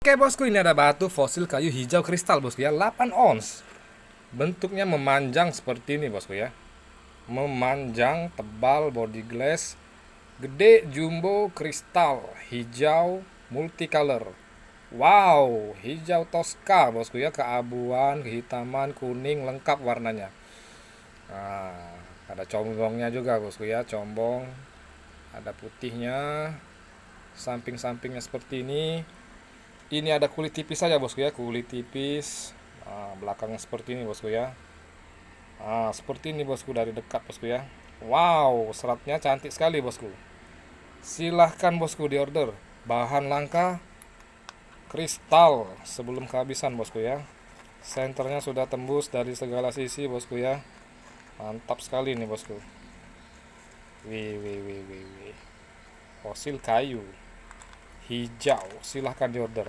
Oke bosku, ini ada batu fosil kayu hijau kristal bosku ya, 8 ons. Bentuknya memanjang seperti ini bosku ya. Memanjang, tebal, body glass, gede, jumbo, kristal, hijau, multicolor. Wow, hijau toska bosku ya, keabuan, kehitaman, kuning, lengkap warnanya. Nah, ada combongnya juga bosku ya, combong. Ada putihnya, samping-sampingnya seperti ini. Ini ada kulit tipis saja bosku ya, kulit tipis. Nah, belakangnya seperti ini bosku ya. Nah, seperti ini bosku dari dekat bosku ya. Wow, seratnya cantik sekali bosku. Silahkan bosku diorder. Bahan langka, kristal sebelum kehabisan bosku ya. Senternya sudah tembus dari segala sisi bosku ya. Mantap sekali nih bosku. Wih, wih, wih, wih, wih. Fosil kayu hijau, silahkan diorder.